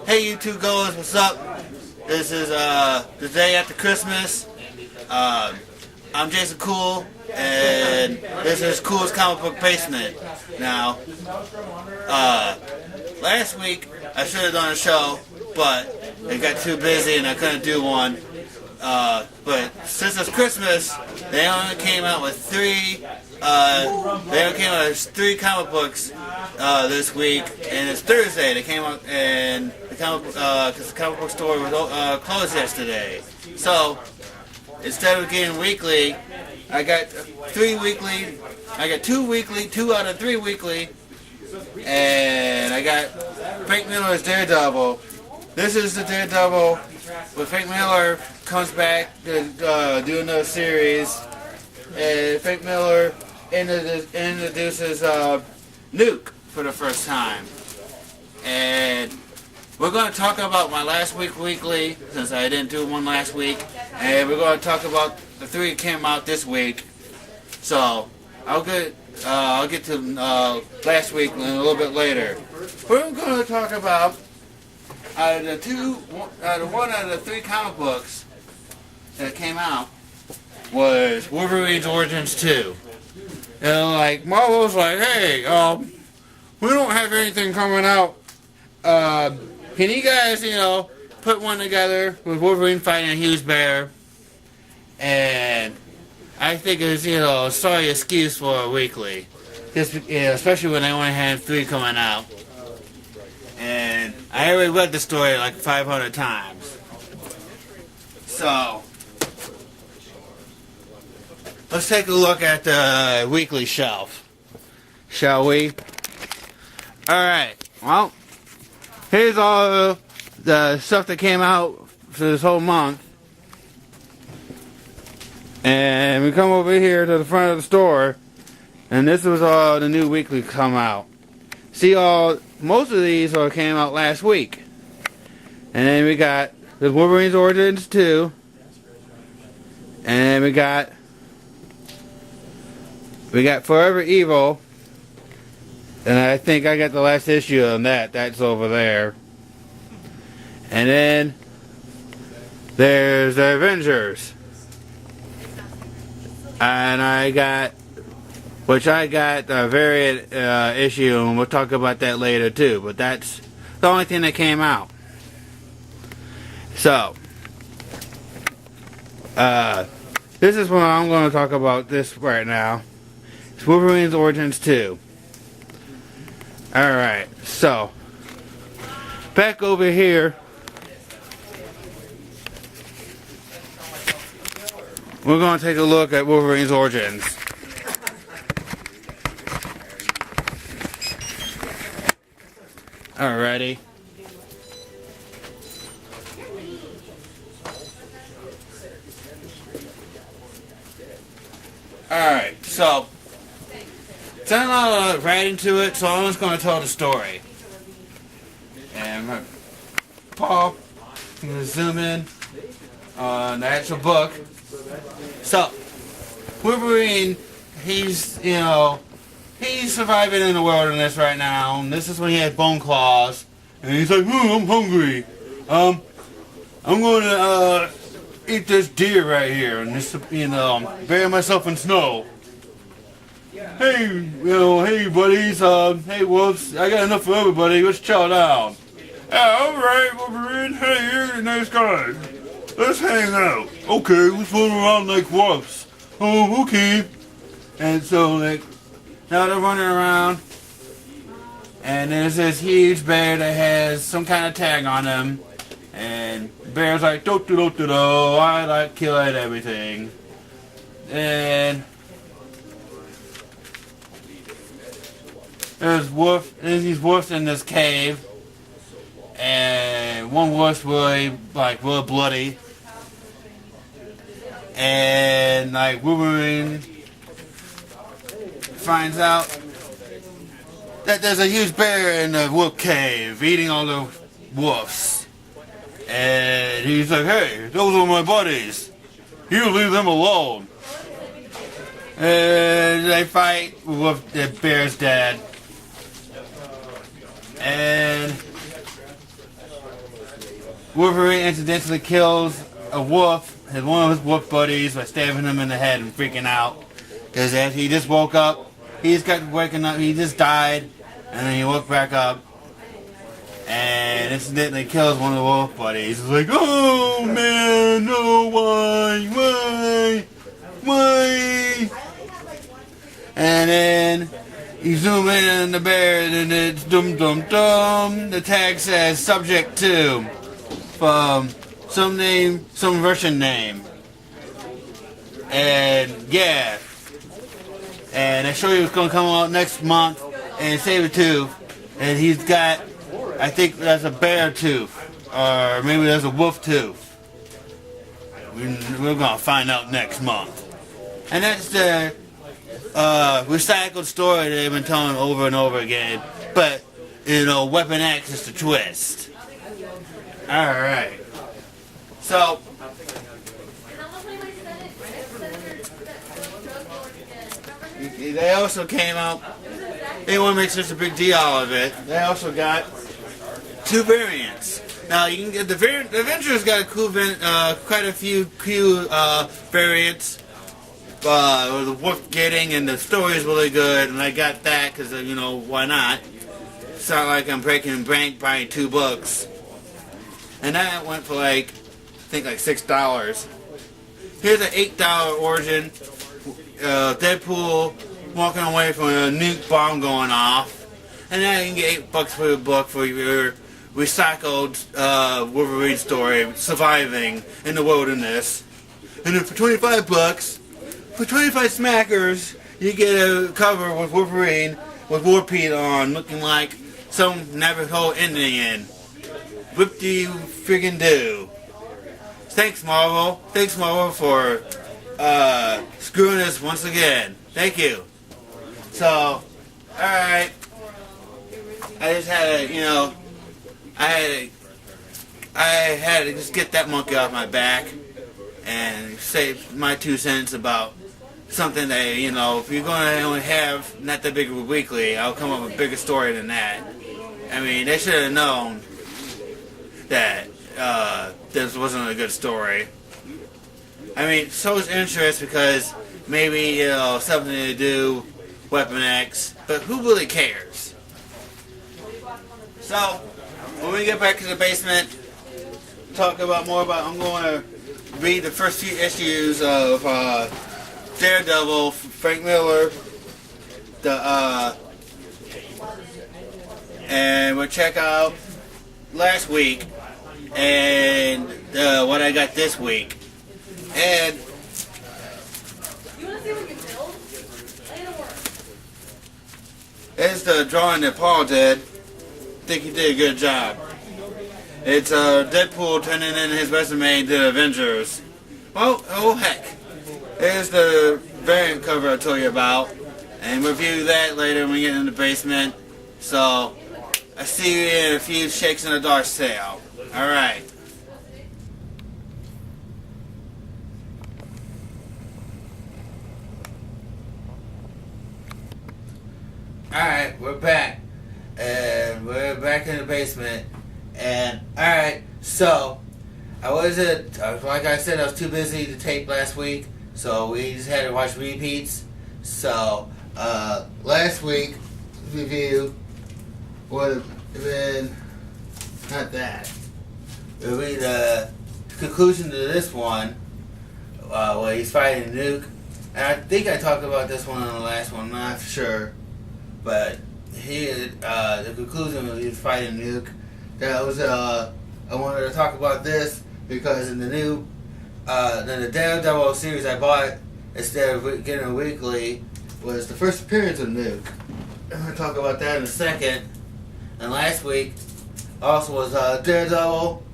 Hey, you two goers, what's up? This is the day after Christmas. I'm Jason Kuhl, and this is Kuhl's Comic Book Basement. Now, last week I should have done a show, but it got too busy and I couldn't do one. But since it's Christmas, they only came out with three comic books this week, and it's Thursday. They came out, and because the comic book store was closed yesterday. So instead of getting weekly, I got two weekly, 2 out of 3 weekly, and I got Frank Miller's Daredevil. This is the Daredevil where Frank Miller comes back to do another series, and Frank Miller introduces Nuke for the first time. And we're going to talk about my last week weekly, since I didn't do one last week, and we're going to talk about the 3 that came out this week. So I'll get to last week a little bit later. We're going to talk about one out of the 3 comic books that came out was Wolverine's Origins 2. And like Marvel's like, hey, we don't have anything coming out. Can you guys, put one together with Wolverine fighting a huge bear? And I think it's, a sorry excuse for a weekly. Just, especially when they only had 3 coming out. And I already read the story like 500 times. So, let's take a look at the weekly shelf. Shall we? Alright, well, here's all the stuff that came out for this whole month. And we come over here to the front of the store, and this was all the new weekly come out. See, most of these came out last week. And then we got the Wolverine's Origins 2. And then we got Forever Evil. And I think I got the last issue on that. That's over there. And then there's the Avengers. And I got a variant issue, and we'll talk about that later too. But that's the only thing that came out. So, this is what I'm going to talk about this right now. It's Wolverine's Origins 2. Alright, so, back over here, we're going to take a look at Wolverine's Origins. Alrighty. Alright, so it's not a lot of writing to it, so I'm just going to tell the story. And Paul, I'm going to zoom in on the actual book. So, Wolverine, he's surviving in the wilderness right now, and this is when he has bone claws, and he's like, I'm hungry. I'm going to eat this deer right here, and just, bury myself in snow. Hey, hey buddies, hey wolves, I got enough for everybody, let's chow down. Yeah, alright Wolverine, hey, you're a nice guy. Let's hang out. Okay, let's run around like wolves. Oh, okay. And so, now they're running around, and there's this huge bear that has some kind of tag on him, and the bear's like, do-do-do-do-do, I like killing everything. And there's these wolves in this cave, and one wolf's really bloody, and Wolverine finds out that there's a huge bear in the wolf cave eating all the wolves. And he's like, hey, those are my buddies. You leave them alone. And they fight with the bear's dad. And Wolverine incidentally kills a wolf, one of his wolf buddies, by stabbing him in the head and freaking out. Because he just woke up, he just died, and then he woke back up, and incidentally kills one of the wolf buddies. He's like, oh man, no, why? And then you zoom in on the bear, and it's dum. The tag says subject to from some Russian name, and yeah, and I show you it's gonna come out next month, and Sabretooth, and he's got, I think that's a bear tooth, or maybe that's a wolf tooth. We're gonna find out next month, and that's the recycled story that they've been telling over and over again, but Weapon X is the twist. Alright. So they also came out, they want to make such a big deal out of it. They also got 2 variants. Now you can get the Avengers got a cool quite a few cool variants. The wolf getting, and the story is really good, and I got that because why not? It's not like I'm breaking bank buying 2 books, and that went for I think $6. Here's an $8 origin. Deadpool walking away from a nuke bomb going off, and then you can get $8 for the book for your recycled Wolverine story, surviving in the wilderness. And then for $25. For 25 smackers, you get a cover with Wolverine with War Paint on, looking like some Navajo Indian. Whip-de-friggin' do. Thanks, Marvel. Thanks, Marvel, for screwing us once again. Thank you. So, alright. I just had to, I had to just get that monkey off my back and say my 2 cents about something that, if you're going to only have not that big of a weekly, I'll come up with a bigger story than that. I mean, they should have known that this wasn't a good story. I mean, so is interest because maybe, something to do Weapon X, but who really cares? So, when we get back to the basement, talk about I'm going to read the first few issues of Daredevil, Frank Miller, and we'll check out last week and what I got this week. And it's the drawing that Paul did. I think he did a good job. It's Deadpool turning in his resume to the Avengers. Well, oh heck. There's the variant cover I told you about. And review that later when we get in the basement. So, I see you in a few Shakes in the Dark sale. Alright. Alright, we're back. And we're back in the basement. And, alright, so, like I said, I was too busy to tape last week. So we just had to watch repeats. So last week's review would have been not that. It would be the conclusion to this one, where he's fighting Nuke. And I think I talked about this one on the last one. I'm not sure, but the conclusion was he's fighting Nuke. That was I wanted to talk about this because in the new. Then the Daredevil series I bought instead of getting a weekly was the first appearance of Nuke. I'm going to talk about that in a second. And last week also was Daredevil,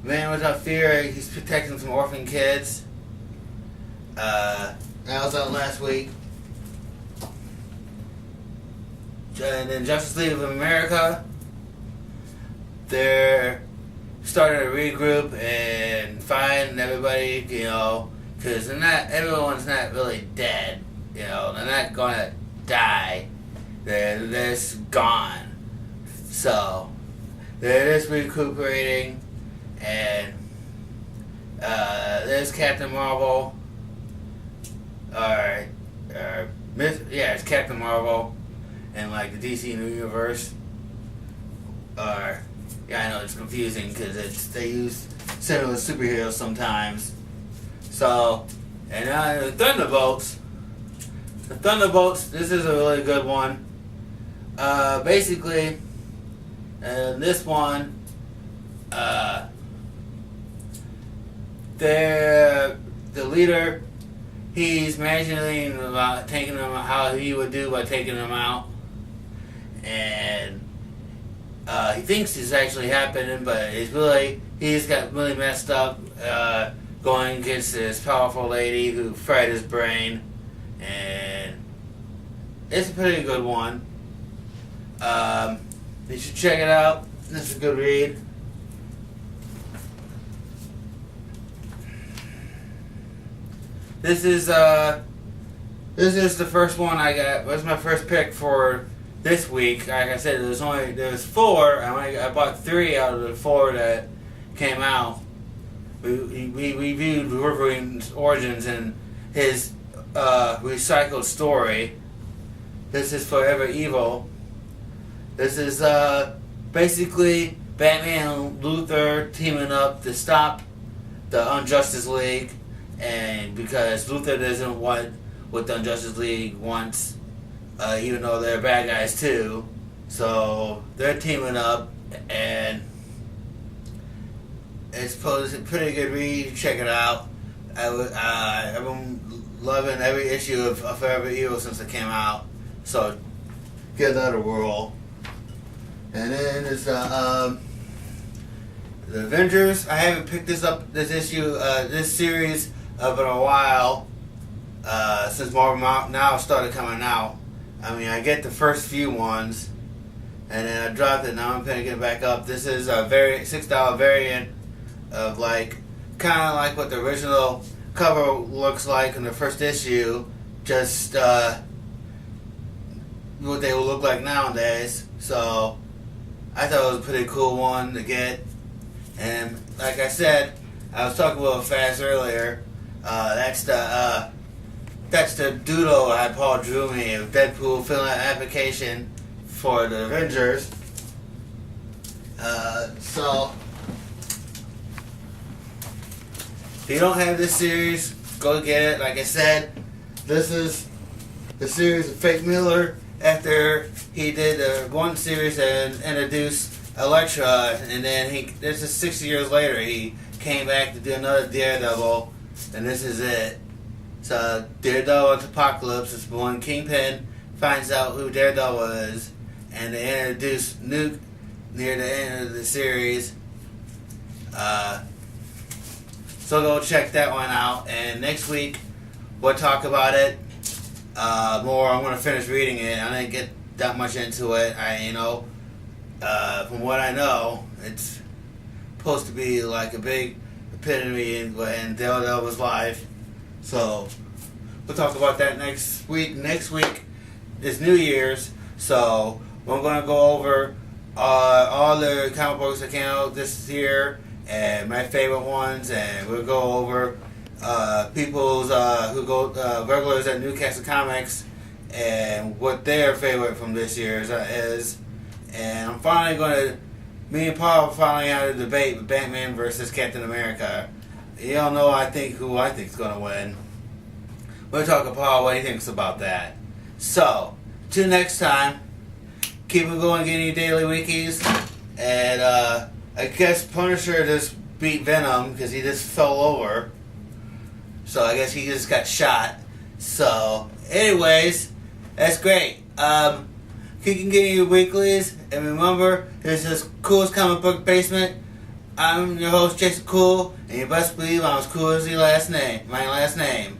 Man Without Fear. He's protecting some orphan kids. That was out last week. And then Justice League of America. They're starting to regroup and find everybody, because everyone's not really dead, they're not gonna die. They're just gone. So they're just recuperating, And there's Captain Marvel. It's Captain Marvel in like the DC universe. I know it's confusing because they use similar superheroes sometimes. So, and the Thunderbolts. The Thunderbolts. This is a really good one. Basically, this one, the leader, he's imagining about taking them, how he would do by taking them out, and he thinks it's actually happening, but he's got really messed up, going against this powerful lady who fried his brain, and it's a pretty good one. You should check it out. This is a good read. This is the first one I got. This was my first pick for this week. Like I said, there was 4. I bought 3 out of the 4 that came out. We reviewed Wolverine's origins and his recycled story. This is Forever Evil. This is basically Batman and Luthor teaming up to stop the Unjustice League, and because Luthor doesn't want what the Unjustice League wants, even though they're bad guys too, so they're teaming up, and it's supposed to be a pretty good read. Check it out. I've been loving every issue of Forever Evil since it came out, so give that a whirl. And then there's the Avengers. I haven't picked this series up in a while, since Marvel now started coming out. I mean, I get the first few ones, and then I dropped it. Now I'm picking it back up. This is a $6 variant of kind of like what the original cover looks like in the first issue, just what they will look like nowadays. So I thought it was a pretty cool one to get. And like I said, I was talking a little fast earlier. That's the doodle Paul drew me of Deadpool filling out an application for the Avengers. So if you don't have this series, go get it. Like I said, this is the series of Frank Miller after he did one series and introduced Elektra, and then this is 60 years later he came back to do another Daredevil, and this is it. So Daredevil Apocalypse is when Kingpin finds out who Daredevil is, and they introduce Nuke near the end of the series. So go check that one out, and next week we'll talk about it more. I'm going to finish reading it. I didn't get that much into it. From what I know, it's supposed to be like a big epitome in Daredevil's life. So we'll talk about that next week. Next week is New Year's, so we're going to go over all the comic books that came out this year and my favorite ones, and we'll go over people's who go regulars at Newcastle Comics and what their favorite from this year is. And I'm finally me and Paul finally had a debate with Batman versus Captain America. You don't know who I think is going to win. We'll talk to Paul what he thinks about that. So, till next time, keep it going, getting your daily wikis. And I guess Punisher just beat Venom because he just fell over. So I guess he just got shot. So, anyways, that's great. Keep getting your weeklies, and remember, this is Kuhls Comic Book Basement. I'm your host, Jason Kuhl, and you best believe I'm as cool as my last name.